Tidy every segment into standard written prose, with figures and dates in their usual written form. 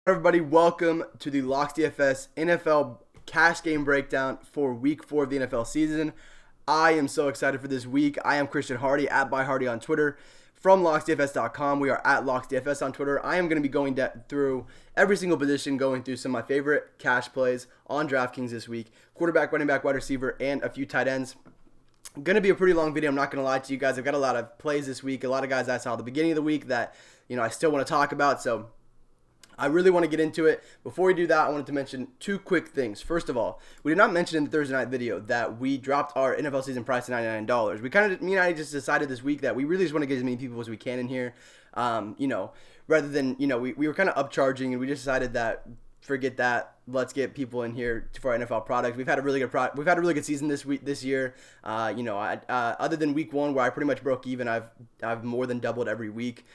Everybody, welcome to the Locks DFS NFL cash game breakdown for week 4 of the NFL season. I am so excited for this week. I am Christian Hardy at ByHardy on Twitter. From LocksDFS.com, we are at LocksDFS on Twitter. I am going to be going through every single position, going through some of my favorite cash plays on DraftKings this week. Quarterback, running back, wide receiver, and a few tight ends. Going to be a pretty long video. I'm not going to lie to you guys. I've got a lot of plays this week. A lot of guys I saw at the beginning of the week that I still want to talk about. So I really want to get into it. Before we do that, I wanted to mention two quick things. First of all, we did not mention in the Thursday night video that we dropped our NFL season price to $99. Me and I just decided this week that we really just want to get as many people as we can in here. Rather than, we were kind of upcharging, and we just decided that forget that. Let's get people in here for our NFL products. We've had a really good season this year. Other than week 1 where I pretty much broke even, I've more than doubled every week.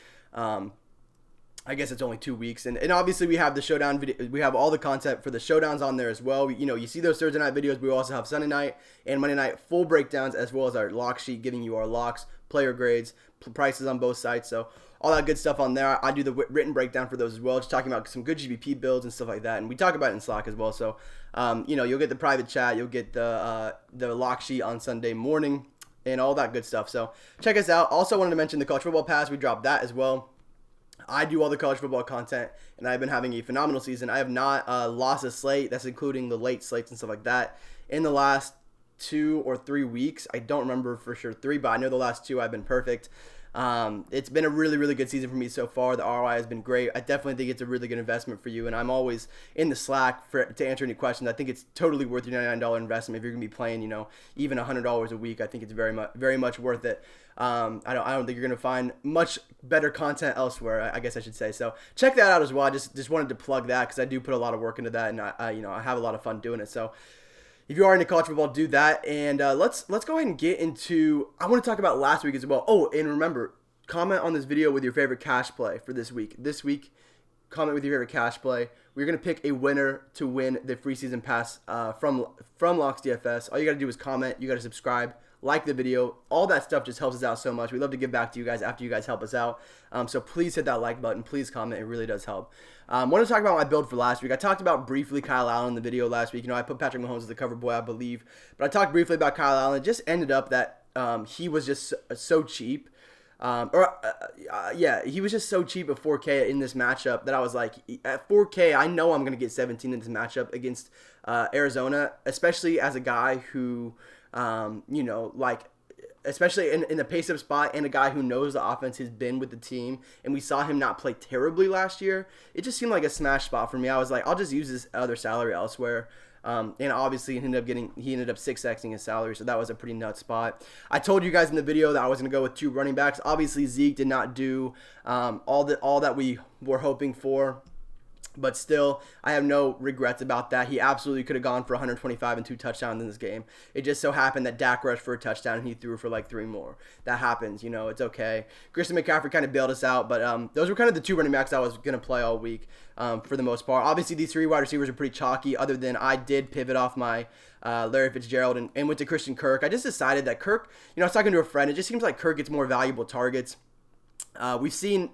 I guess it's only 2 weeks, and obviously we have the showdown video. We have all the content for the showdowns on there as well. You see those Thursday night videos. We also have Sunday night and Monday night full breakdowns, as well as our lock sheet giving you our locks, player grades, prices on both sites. So all that good stuff on there. I do the written breakdown for those as well, just talking about some good GBP builds and stuff like that, and we talk about it in Slack as well. So you'll get the private chat, you'll get the lock sheet on Sunday morning, and all that good stuff. So check us out. Also wanted to mention the college football pass. We dropped that as well. I do all the college football content, and I've been having a phenomenal season. I have not lost a slate. That's including the late slates and stuff like that. In the last 2 or 3 weeks, I don't remember for sure 3, but I know the last 2 I've been perfect. It's been a really, really good season for me so far. The ROI has been great. I definitely think it's a really good investment for you, and I'm always in the Slack to answer any questions. I think it's totally worth your $99 investment if you're going to be playing, even $100 a week. I think it's very much worth it. I don't think you're going to find much better content elsewhere, I guess I should say. So check that out as well. I just wanted to plug that because I do put a lot of work into that, and I have a lot of fun doing it. So if you are into college football, do that. And let's go ahead and get into. I want to talk about last week as well. Oh, and remember, comment on this video with your favorite cash play for this week. This week, comment with your favorite cash play. We're gonna pick a winner to win the free season pass from Locks DFS. All you gotta do is comment. You gotta subscribe, like the video. All that stuff just helps us out so much. We love to give back to you guys after you guys help us out. So please hit that like button. Please comment. It really does help. I want to talk about my build for last week. I talked about briefly Kyle Allen in the video last week. I put Patrick Mahomes as the cover boy, I believe. But I talked briefly about Kyle Allen. It just ended up that he was just so cheap. He was just so cheap at 4K in this matchup that I was like, at 4K, I know I'm going to get 17 in this matchup against Arizona, especially as a guy who, especially in the pace-up spot, and a guy who knows the offense has been with the team, and we saw him not play terribly last year. It just seemed like a smash spot for me. I was like, I'll just use this other salary elsewhere. And obviously he ended up 6xing his salary, so that was a pretty nuts spot. I told you guys in the video that I was going to go with 2 running backs. Obviously Zeke did not do all that we were hoping for. But still, I have no regrets about that. He absolutely could have gone for 125 and 2 touchdowns in this game. It just so happened that Dak rushed for a touchdown and he threw for like 3 more. That happens, it's okay. Christian McCaffrey kind of bailed us out, but those were kind of the 2 running backs I was going to play all week for the most part. Obviously, these 3 wide receivers are pretty chalky, other than I did pivot off my Larry Fitzgerald and went to Christian Kirk. I just decided that Kirk, I was talking to a friend, it just seems like Kirk gets more valuable targets. We've seen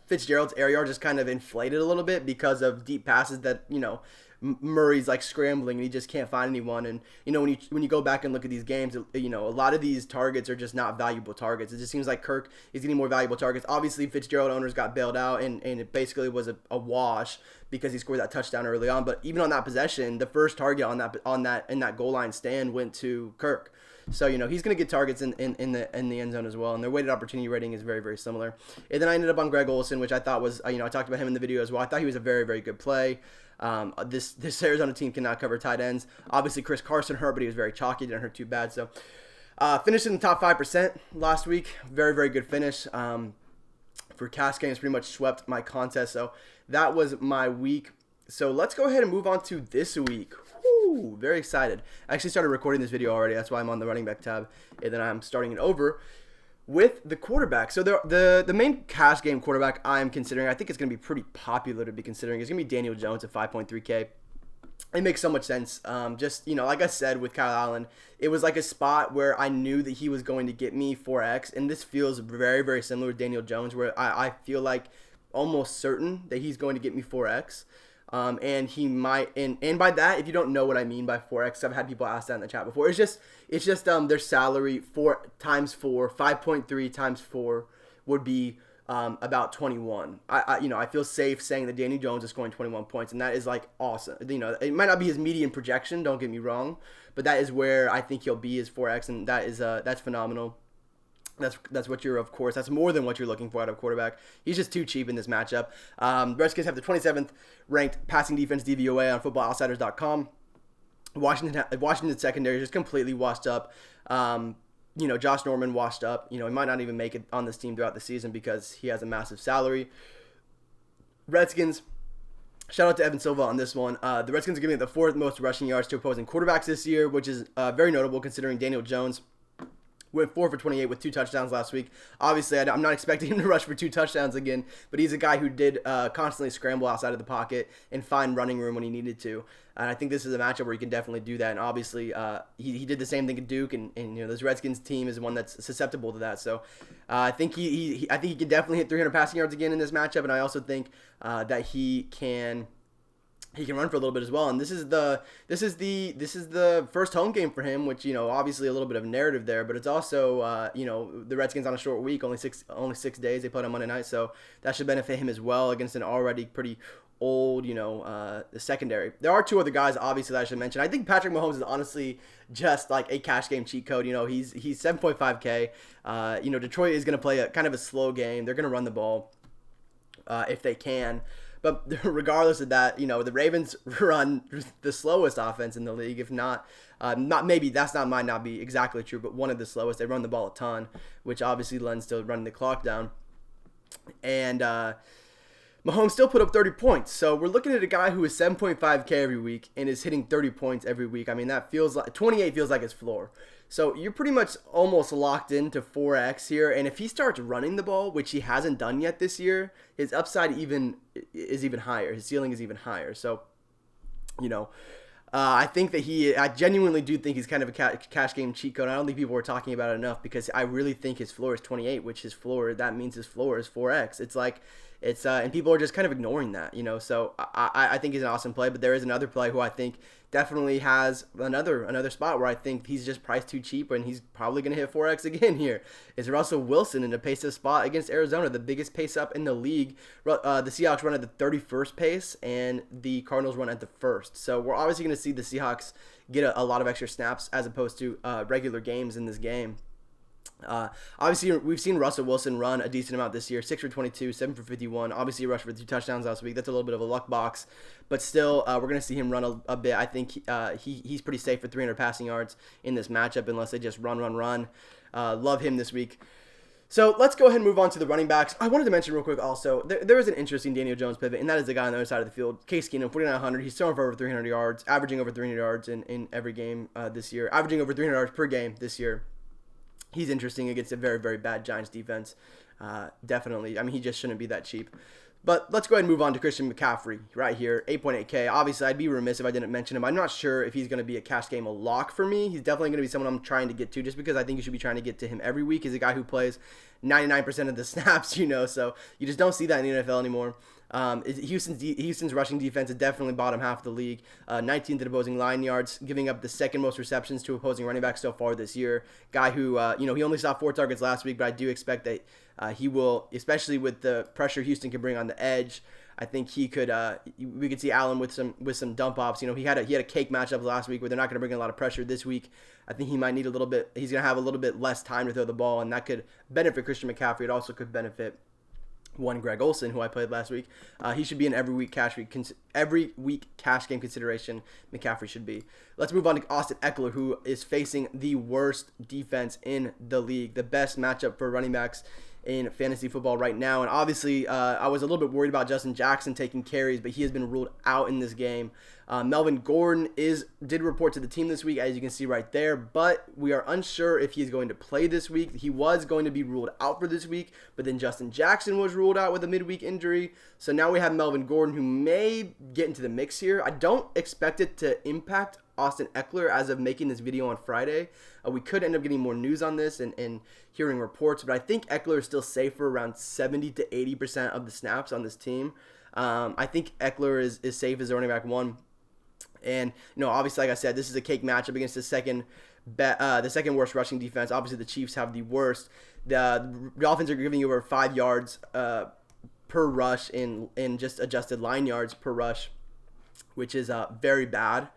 Fitzgerald's air yard just kind of inflated a little bit because of deep passes that, Murray's like scrambling and he just can't find anyone. And, when you go back and look at these games, a lot of these targets are just not valuable targets. It just seems like Kirk is getting more valuable targets. Obviously, Fitzgerald owners got bailed out and it basically was a wash because he scored that touchdown early on. But even on that possession, the first target in that goal line stand went to Kirk. So, he's going to get targets in the end zone as well, and their weighted opportunity rating is very, very similar. And then I ended up on Greg Olsen, which I thought was, I talked about him in the video as well. I thought he was a very, very good play. This Arizona team cannot cover tight ends. Obviously, Chris Carson hurt, but he was very chalky. Didn't hurt too bad. So, finished in the top 5% last week. Very, very good finish. For cash games, pretty much swept my contest. So, that was my week. So, let's go ahead and move on to this week. Woo, very excited. I actually started recording this video already. That's why I'm on the running back tab. And then I'm starting it over with the quarterback. So the main cash game quarterback I'm considering, I think it's going to be pretty popular to be considering, is going to be Daniel Jones at 5.3K. It makes so much sense. Like I said with Kyle Allen, it was like a spot where I knew that he was going to get me 4x. And this feels very, very similar with Daniel Jones, where I feel like almost certain that he's going to get me 4x. And he might, and by that, if you don't know what I mean by 4x, I've had people ask that in the chat before. It's just their salary 4 times 4, 5.3 times 4 would be about 21. I feel safe saying that Danny Jones is scoring 21 points, and that is like awesome. It might not be his median projection, don't get me wrong, but that is where I think he'll be is 4x, and that's phenomenal. That's what you're, of course, that's more than what you're looking for out of a quarterback. He's just too cheap in this matchup. Redskins have the 27th ranked passing defense DVOA on FootballOutsiders.com. Washington secondary is just completely washed up. Josh Norman washed up. He might not even make it on this team throughout the season because he has a massive salary. Redskins, shout out to Evan Silva on this one. The Redskins are giving it the 4th most rushing yards to opposing quarterbacks this year, which is very notable considering Daniel Jones went 4 for 28 with 2 touchdowns last week. Obviously, I'm not expecting him to rush for 2 touchdowns again, but he's a guy who did constantly scramble outside of the pocket and find running room when he needed to. And I think this is a matchup where he can definitely do that. And obviously, he did the same thing at Duke, and this Redskins team is one that's susceptible to that. So I think he can definitely hit 300 passing yards again in this matchup. And I also think that he can run for a little bit as well. And this is the first home game for him, which obviously a little bit of narrative there, but it's also the Redskins on a short week, only 6 days. They played on Monday night, so that should benefit him as well against an already pretty old the secondary. There are 2 other guys obviously that I should mention. I think Patrick Mahomes is honestly just like a cash game cheat code. He's 7.5K. Detroit is going to play a kind of a slow game. They're going to run the ball if they can. But regardless of that, the Ravens run the slowest offense in the league, if not maybe might not be exactly true, but one of the slowest. They run the ball a ton, which obviously lends to running the clock down. And Mahomes still put up 30 points. So we're looking at a guy who is 7.5K every week and is hitting 30 points every week. I mean, that feels like 28 feels like his floor. So you're pretty much almost locked into 4x here. And if he starts running the ball, which he hasn't done yet this year, his upside is even higher. His ceiling is even higher. So, I think that I genuinely do think he's kind of a cash game cheat code. I don't think people are talking about it enough because I really think his floor is 28, which that means his floor is 4x. And people are just kind of ignoring that, So I think he's an awesome play, but there is another play who I think definitely has another spot where I think he's just priced too cheap and he's probably going to hit 4x again here. Is Russell Wilson in a pace-up spot against Arizona, the biggest pace-up in the league. The Seahawks run at the 31st pace and the Cardinals run at the 1st. So we're obviously going to see the Seahawks get a lot of extra snaps as opposed to regular games in this game. Obviously, we've seen Russell Wilson run a decent amount this year, 6 for 22, 7 for 51. Obviously, he rushed for 2 touchdowns last week. That's a little bit of a luck box, but still, we're going to see him run a bit. I think he's pretty safe for 300 passing yards in this matchup unless they just run. Love him this week. So let's go ahead and move on to the running backs. I wanted to mention real quick also, there is an interesting Daniel Jones pivot, and that is the guy on the other side of the field. Case Keenum, 4,900. He's throwing for over 300 yards, averaging over 300 yards in every game this year, averaging over 300 yards per game this year. He's interesting against a very, very bad Giants defense. Definitely. I mean, he just shouldn't be that cheap. But let's go ahead and move on to Christian McCaffrey right here, 8.8K. Obviously, I'd be remiss if I didn't mention him. I'm not sure if he's going to be a cash game a lock for me. He's definitely going to be someone I'm trying to get to just because I think you should be trying to get to him every week. He's a guy who plays 99% of the snaps, so you just don't see that in the NFL anymore. Houston's rushing defense is definitely bottom half of the league, 19th in opposing line yards, giving up the 2nd most receptions to opposing running backs so far this year. Guy who, he only saw 4 targets last week, but I do expect that he will, especially with the pressure Houston can bring on the edge. I think he could. We could see Allen with some dump offs. He had a cake matchup last week where they're not going to bring in a lot of pressure this week. I think he might need a little bit. He's going to have a little bit less time to throw the ball, and that could benefit Christian McCaffrey. It also could benefit Greg Olsen, who I played last week. He should be an every week cash game consideration. McCaffrey should be. Let's move on to Austin Eckler, who is facing the worst defense in the league. The best matchup for running backs in fantasy football right now. And obviously, I was a little bit worried about Justin Jackson taking carries, but he has been ruled out in this game. Melvin Gordon did report to the team this week, as you can see right there, but we are unsure if he is going to play this week. He was going to be ruled out for this week, but then Justin Jackson was ruled out with a midweek injury. So now we have Melvin Gordon, who may get into the mix here. I don't expect it to impact Austin Eckler as of making this video on Friday. We could end up getting more news on this and hearing reports, but I think Eckler is still safe for around 70 to 80% of the snaps on this team. I think Eckler is safe as a running back 1. And, obviously, like I said, this is a cake matchup against the second worst rushing defense. Obviously, the Chiefs have the worst. The Dolphins are giving you over 5 yards per rush in just adjusted line yards per rush, which is very bad.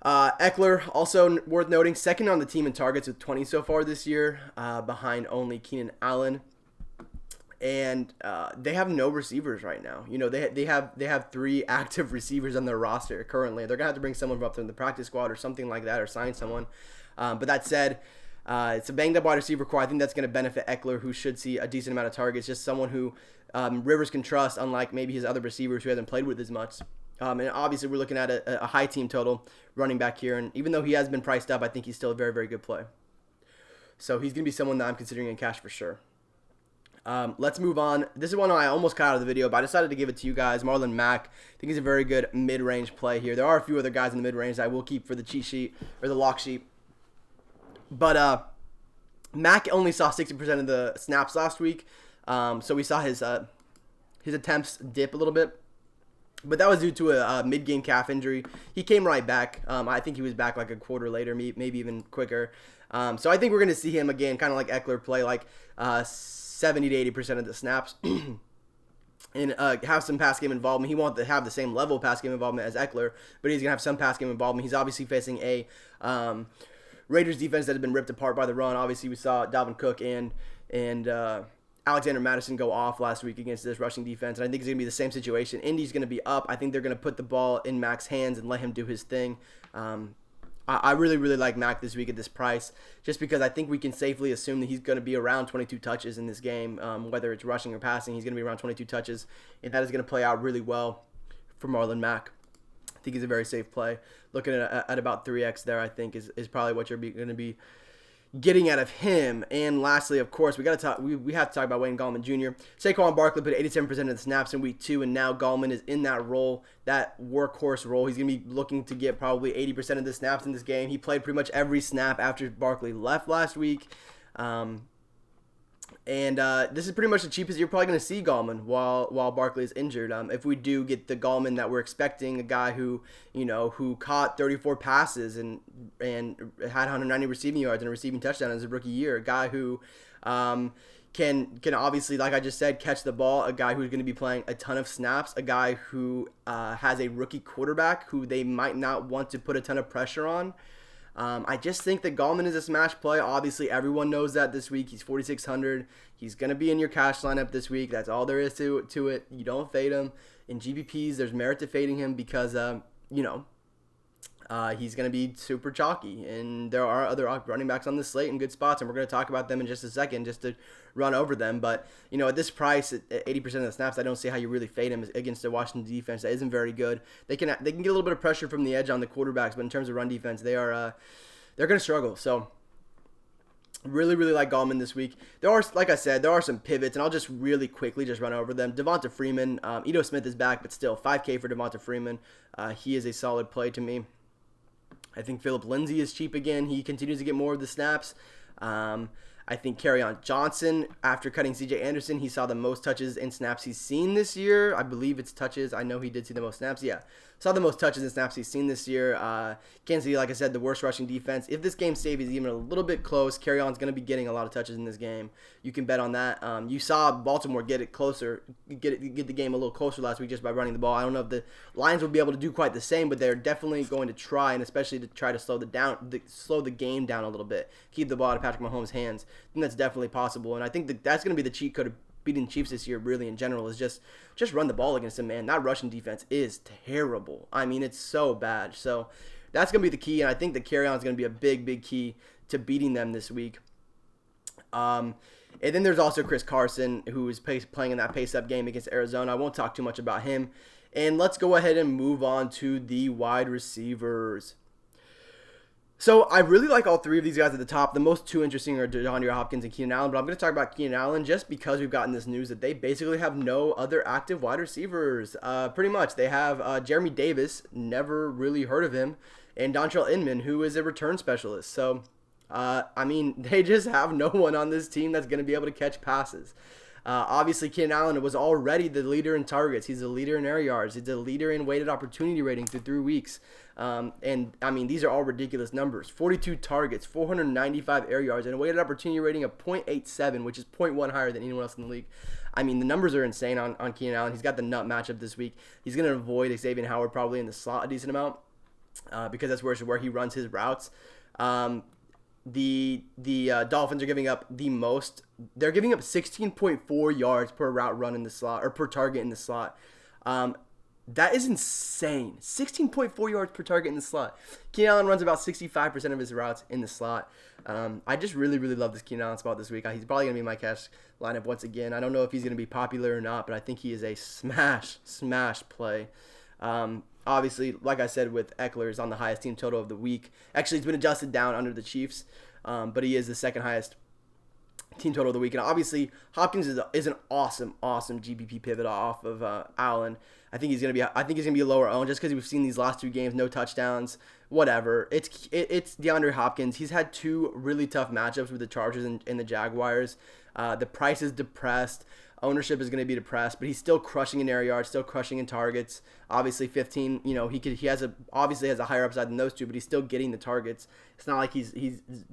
Eckler, also worth noting, second on the team in targets with 20 so far this year, behind only Keenan Allen. And they have no receivers right now. They have 3 active receivers on their roster currently. They're gonna have to bring someone up from the practice squad or something like that, or sign someone. But that said, it's a banged up wide receiver core. I think that's gonna benefit Eckler, who should see a decent amount of targets. Just someone who Rivers can trust, unlike maybe his other receivers who hasn't played with as much. And obviously, we're looking at a high team total running back here. And even though he has been priced up, I think he's still a very, very good play. So he's gonna be someone that I'm considering in cash for sure. Let's move on. This is one I almost cut out of the video, but I decided to give it to you guys. Marlon Mack, I think he's a very good mid-range play here. There are a few other guys in the mid-range that I will keep for the cheat sheet or the lock sheet. But Mack only saw 60% of the snaps last week, so we saw his attempts dip a little bit. But that was due to a mid-game calf injury. He came right back. I think he was back like a quarter later, maybe even quicker. So I think we're going to see him again, kind of like Eckler, play like 70 to 80% of the snaps and have some pass game involvement. He won't have the same level of pass game involvement as Eckler, but he's going to have some pass game involvement. He's obviously facing a Raiders defense that has been ripped apart by the run. Obviously, we saw Dalvin Cook and Alexander Madison go off last week against this rushing defense, and I think it's going to be the same situation. Indy's going to be up. I think they're going to put the ball in Mac's hands and let him do his thing. I really, really like Mac this week at this price, just because I think we can safely assume that he's going to be around 22 touches in this game, whether it's rushing or passing. He's going to be around 22 touches, and that is going to play out really well for Marlon Mack. I think he's a very safe play. Looking at about 3x there, I think is probably what you're going to be getting out of him. And lastly, of course, we have to talk about Wayne Gallman Jr. Saquon Barkley put 87% of the snaps in week 2, and now Gallman is in that role, that workhorse role. He's going to be looking to get probably 80% of the snaps in this game. He played pretty much every snap after Barkley left last week. And this is pretty much the cheapest you're probably going to see Gallman while Barkley is injured. If we do get the Gallman that we're expecting, a guy who caught 34 passes and had 190 receiving yards and a receiving touchdown as a rookie year, a guy who can obviously, like I just said, catch the ball, a guy who's going to be playing a ton of snaps, a guy who has a rookie quarterback who they might not want to put a ton of pressure on. I just think that Gallman is a smash play. Obviously, everyone knows that this week. He's 4,600. He's going to be in your cash lineup this week. That's all there is to it. You don't fade him. In GPPs, there's merit to fading him because, he's going to be super chalky. And there are other running backs on the slate in good spots, and we're going to talk about them in just a second just to run over them. But, at this price, at 80% of the snaps, I don't see how you really fade him against the Washington defense that isn't very good. They can get a little bit of pressure from the edge on the quarterbacks, but in terms of run defense, they're going to struggle. So really, really like Gallman this week. There are, like I said, there are some pivots, and I'll just really quickly just run over them. Devonta Freeman, Ito Smith is back, but still, $5K for Devonta Freeman. He is a solid play to me. I think Phillip Lindsay is cheap again. He continues to get more of the snaps. I think Kerryon Johnson, after cutting C.J. Anderson, he saw the most touches and snaps he's seen this year. I believe it's touches. I know he did see the most snaps. Yeah, saw the most touches and snaps he's seen this year. Kansas City, like I said, the worst rushing defense. If this game save is even a little bit close, Kerryon's going to be getting a lot of touches in this game. You can bet on that. You saw Baltimore get it closer, get the game a little closer last week just by running the ball. I don't know if the Lions will be able to do quite the same, but they're definitely going to try, and especially to try to slow the game down a little bit, keep the ball out of Patrick Mahomes' hands. I think that's definitely possible, and I think that's going to be the cheat code of beating Chiefs this year, really, in general, is just run the ball against them, man. That rushing defense is terrible. I mean, it's so bad. So that's going to be the key, and I think the carry-on is going to be a big, big key to beating them this week. And then there's also Chris Carson, who is playing in that pace-up game against Arizona. I won't talk too much about him. And let's go ahead and move on to the wide receivers. So I really like all 3 of these guys at the top. The most 2 interesting are DeAndre Hopkins and Keenan Allen, but I'm going to talk about Keenan Allen just because we've gotten this news that they basically have no other active wide receivers. Pretty much. They have Jeremy Davis, never really heard of him, and Dontrell Inman, who is a return specialist. So, they just have no one on this team that's going to be able to catch passes. Obviously, Keenan Allen was already the leader in targets. He's the leader in air yards. He's the leader in weighted opportunity rating through 3 weeks. These are all ridiculous numbers. 42 targets, 495 air yards, and a weighted opportunity rating of 0.87, which is 0.1 higher than anyone else in the league. The numbers are insane on Keenan Allen. He's got the nut matchup this week. He's going to avoid Xavier Howard probably in the slot a decent amount because that's where he runs his routes. The Dolphins are giving up the most. They're giving up 16.4 yards per route run in the slot, or per target in the slot. That is insane. 16.4 yards per target in the slot. Keenan Allen runs about 65% of his routes in the slot. I just really, really love this Keenan Allen spot this week. He's probably going to be my cash lineup once again. I don't know if he's going to be popular or not, but I think he is a smash play. Obviously, like I said, with Eckler is on the highest team total of the week. Actually, it's been adjusted down under the Chiefs, but he is the second highest team total of the week. And obviously, Hopkins is an awesome GPP pivot off of Allen. I think he's gonna be a lower owned just because we've seen these last 2 games, no touchdowns, whatever. It's DeAndre Hopkins. He's had 2 really tough matchups with the Chargers and the Jaguars. The price is depressed. Ownership is going to be depressed, but he's still crushing in air yards, still crushing in targets. Obviously, 15. He obviously has a higher upside than those 2, but he's still getting the targets. It's not like he's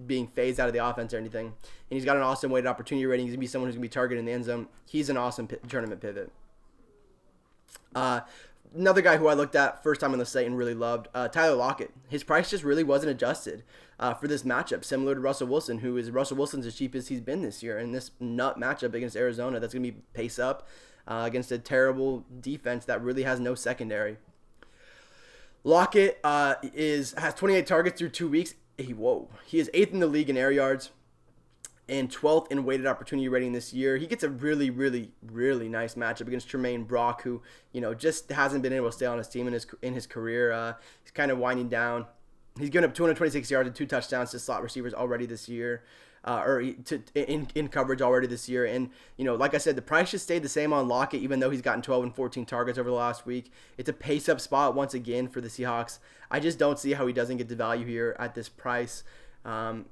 being phased out of the offense or anything. And he's got an awesome weighted opportunity rating. He's going to be someone who's going to be targeted in the end zone. He's an awesome tournament pivot. Another guy who I looked at first time on the site and really loved, Tyler Lockett. His price just really wasn't adjusted for this matchup, similar to Russell Wilson, Russell Wilson's as cheap as he's been this year. And this nut matchup against Arizona, that's going to be pace up against a terrible defense that really has no secondary. Lockett has 28 targets through 2 weeks. He is 8th in the league in air yards and 12th in weighted opportunity rating this year. He gets a really, really, really nice matchup against Tremaine Brock, who, just hasn't been able to stay on his team in his career. He's kind of winding down. He's given up 226 yards and 2 touchdowns to slot receivers already this year, in coverage already this year. And, like I said, the price just stayed the same on Lockett, even though he's gotten 12 and 14 targets over the last week. It's a pace-up spot once again for the Seahawks. I just don't see how he doesn't get the value here at this price.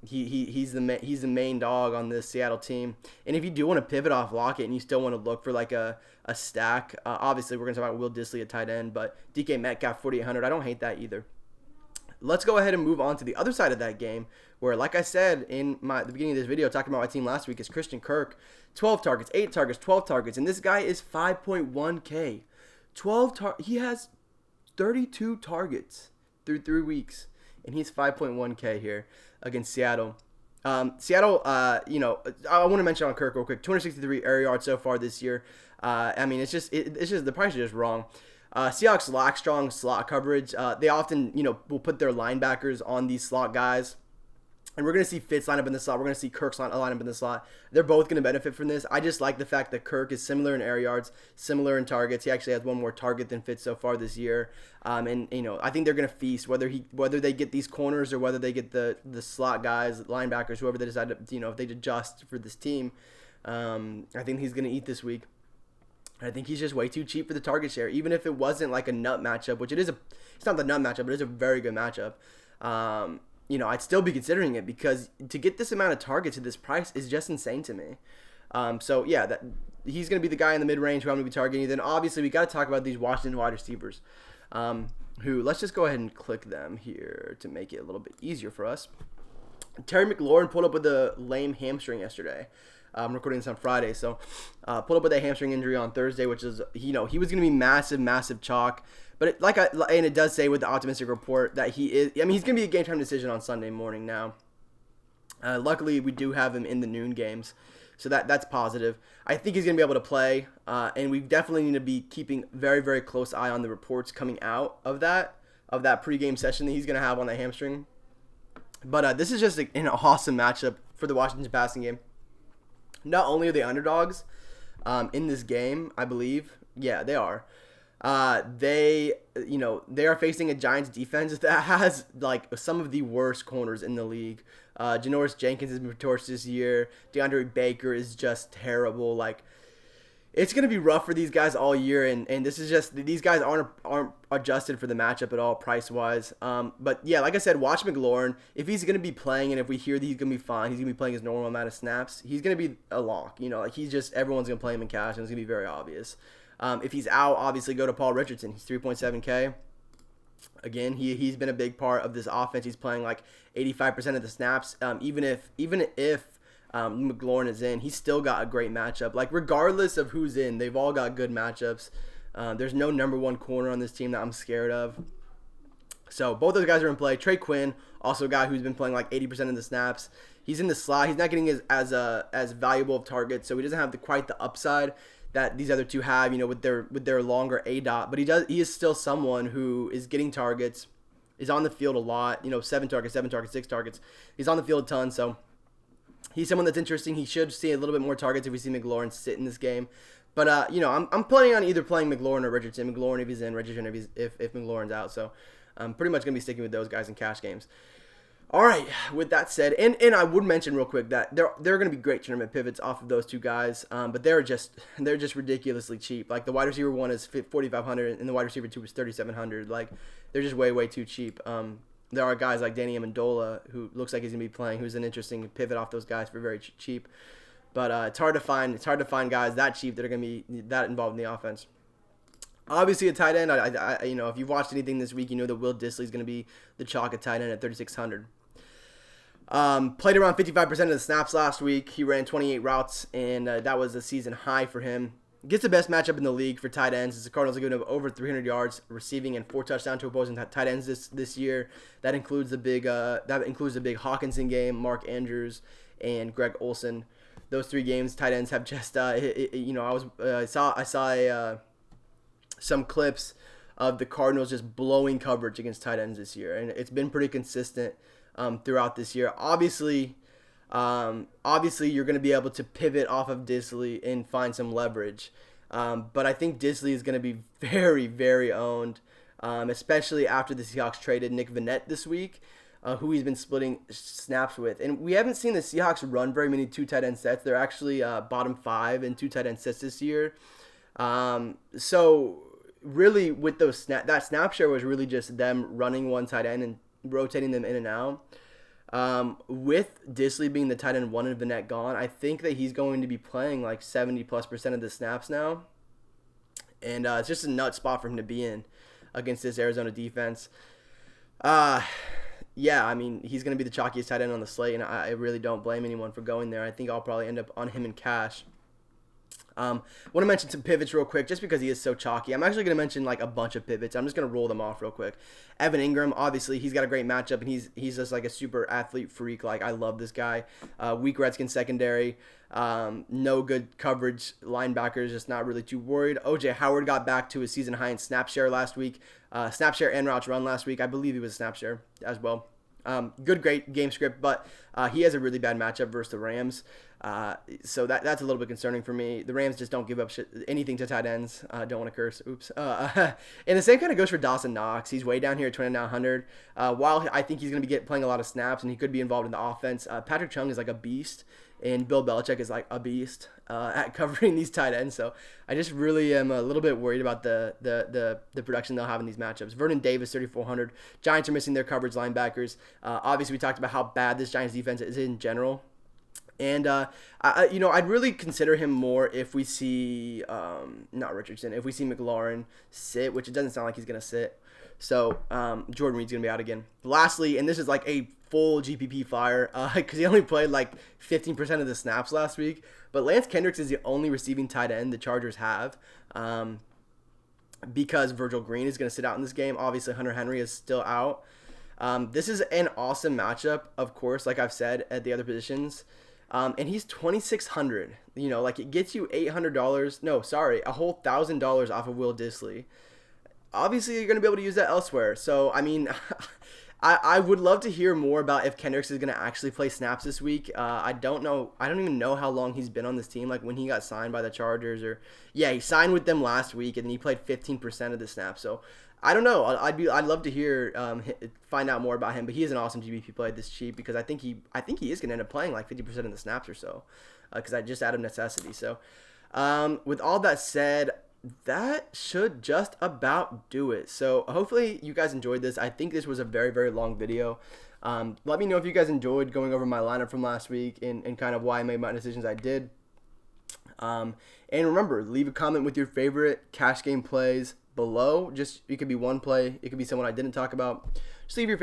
He's the main dog on this Seattle team. And if you do want to pivot off Lockett and you still want to look for like a stack, obviously we're going to talk about Will Dissly at tight end, but DK Metcalf 4,800, I don't hate that either. Let's go ahead and move on to the other side of that game, where, like I said in the beginning of this video, talking about my team last week, is Christian Kirk. 12 targets, 8 targets, 12 targets, and this guy is 5.1K. He has 32 targets through 3 weeks, and he's 5.1K here against Seattle. Seattle, I want to mention on Kirk real quick. 263 air yards so far this year. It's just the price is just wrong. Seahawks lack strong slot coverage. They often, will put their linebackers on these slot guys. And we're going to see Fitz line up in the slot. We're going to see Kirk's line up in the slot. They're both going to benefit from this. I just like the fact that Kirk is similar in air yards, similar in targets. He actually has 1 more target than Fitz so far this year. I think they're going to feast, whether they get these corners or whether they get the slot guys, linebackers, whoever they decide to, if they adjust for this team. I think he's going to eat this week. I think he's just way too cheap for the target share, even if it wasn't like a nut matchup, which it's not the nut matchup, but it's a very good matchup. I'd still be considering it because to get this amount of targets at this price is just insane to me. He's going to be the guy in the mid-range who I'm going to be targeting. Then obviously we got to talk about these Washington wide receivers, who let's just go ahead and click them here to make it a little bit easier for us. Terry McLaurin pulled up with a lame hamstring yesterday. I'm recording this on Friday, so pulled up with a hamstring injury on Thursday, which is, he was going to be massive chalk. But it does say with the optimistic report that he's going to be a game time decision on Sunday morning now. Luckily, we do have him in the noon games, so that's positive. I think he's going to be able to play, and we definitely need to be keeping very, very close eye on the reports coming out of that pregame session that he's going to have on the hamstring. But this is just an awesome matchup for the Washington passing game. Not only are they underdogs in this game, I believe. Yeah, they are. They are facing a Giants defense that has like some of the worst corners in the league. Janoris Jenkins has been torched this year. DeAndre Baker is just terrible. Like, It's going to be rough for these guys all year, and this is just these guys aren't adjusted for the matchup at all price wise. But yeah, like I said, watch McLaurin. If he's going to be playing, and if we hear that he's going to be fine, he's going to be playing his normal amount of snaps. He's going to be a lock. Like everyone's going to play him in cash, and it's going to be very obvious. If he's out, obviously go to Paul Richardson. He's 3.7K. Again, he's been a big part of this offense. He's playing like 85% of the snaps. Even if McLaurin is in, he's still got a great matchup. Like regardless of who's in, they've all got good matchups. There's no number one corner on this team that I'm scared of. So both those guys are in play. Trey Quinn, also a guy who's been playing like 80% of the snaps. He's in the slot. He's not getting as valuable of targets, so he doesn't have quite the upside that these other two have, with their longer ADOT. But he is still someone who is getting targets, is on the field a lot. 7 targets, 6 targets. He's on the field a ton, so he's someone that's interesting. He should see a little bit more targets if we see McLaurin sit in this game. But I'm planning on either playing McLaurin or Richardson. McLaurin if he's in, Richardson if McLaurin's out. So I'm pretty much gonna be sticking with those guys in cash games. All right. With that said, and I would mention real quick that there are going to be great tournament pivots off of those two guys, but they're just ridiculously cheap. Like the wide receiver one is 4,500 and the wide receiver two is 3,700. Like they're just way too cheap. There are guys like Danny Amendola who looks like he's gonna be playing, who's an interesting pivot off those guys for very cheap. But it's hard to find guys that cheap that are gonna be that involved in the offense. Obviously, a tight end. If you've watched anything this week, you know that Will Dissly is gonna be the chalk at tight end at 3,600. Played around 55% of the snaps last week. He ran 28 routes, and that was a season high for him. Gets the best matchup in the league for tight ends. As the Cardinals are giving up over 300 yards receiving and 4 touchdowns to opposing tight ends this year. That includes the big Hawkinson game, Mark Andrews, and Greg Olsen. Those 3 games, tight ends have just I saw some clips of the Cardinals just blowing coverage against tight ends this year, and it's been pretty consistent throughout this year. Obviously, you're going to be able to pivot off of Dissly and find some leverage. But I think Dissly is going to be very, very owned, especially after the Seahawks traded Nick Vannett this week, who he's been splitting snaps with. And we haven't seen the Seahawks run very many 2 tight end sets. They're actually bottom 5 in 2 tight end sets this year. So really with that snap share was really just them running one tight end and rotating them in and out. With Dissly being the tight end 1 and Vannett gone, I think that he's going to be playing like 70+% of the snaps now. And it's just a nut spot for him to be in against this Arizona defense. Yeah, I mean, he's going to be the chalkiest tight end on the slate, and I really don't blame anyone for going there. I think I'll probably end up on him in cash. I want to mention some pivots real quick just because he is so chalky. I'm actually going to mention like a bunch of pivots. I'm just going to roll them off real quick. Evan Ingram, obviously, he's got a great matchup, and he's just like a super athlete freak. Like, I love this guy. Weak Redskins secondary. No good coverage. Linebackers, just not really too worried. O.J. Howard got back to his season high in snap share last week. Snap share and routes run last week. I believe he was snap share as well. Great game script, but he has a really bad matchup versus the Rams. So that's a little bit concerning for me. The Rams just don't give up anything to tight ends. Don't want to curse. Oops. And the same kind of goes for Dawson Knox. He's way down here at 2,900. While I think he's going to be playing a lot of snaps and he could be involved in the offense, Patrick Chung is like a beast, and Bill Belichick is like a beast at covering these tight ends. So I just really am a little bit worried about the production they'll have in these matchups. Vernon Davis, 3,400. Giants are missing their coverage linebackers. Obviously, we talked about how bad this Giants defense is in general. And, I'd really consider him more if we see, not Richardson, if we see McLaurin sit, which it doesn't sound like he's going to sit. So Jordan Reed's going to be out again. Lastly, and this is like a full GPP flyer because he only played like 15% of the snaps last week. But Lance Kendricks is the only receiving tight end the Chargers have because Virgil Green is going to sit out in this game. Obviously, Hunter Henry is still out. This is an awesome matchup, of course, like I've said, at the other positions. And he's 2,600. It gets you $800. No, sorry, a whole $1,000 off of Will Dissly. Obviously, you're going to be able to use that elsewhere. So, I mean, I would love to hear more about if Kendricks is going to actually play snaps this week. I don't know. I don't even know how long he's been on this team, like when he got signed by the Chargers. He signed with them last week, and then he played 15% of the snaps. So, I don't know. I'd love to hear find out more about him, but he is an awesome GBP play this cheap because I think he is going to end up playing like 50% of the snaps or so because I just out of necessity. So With all that said, that should just about do it. So hopefully you guys enjoyed this. I think this was a very, very long video. Let me know if you guys enjoyed going over my lineup from last week and kind of why I made my decisions I did. And remember, leave a comment with your favorite cash game plays below. It could be one play, it could be someone I didn't talk about. Just leave your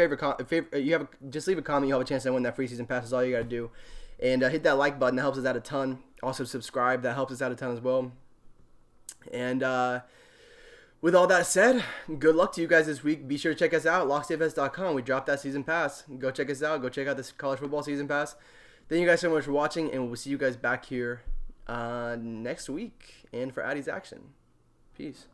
just leave a comment. You have a chance to win that free season pass. Is all you gotta do. And hit that like button. That helps us out a ton. Also subscribe. That helps us out a ton as well. And with all that said, good luck to you guys this week. Be sure to check us out, locksdfs.com. We dropped that season pass. Go check us out. Go check out this college football season pass. Thank you guys so much for watching, and we'll see you guys back here next week and for Addy's action. Peace.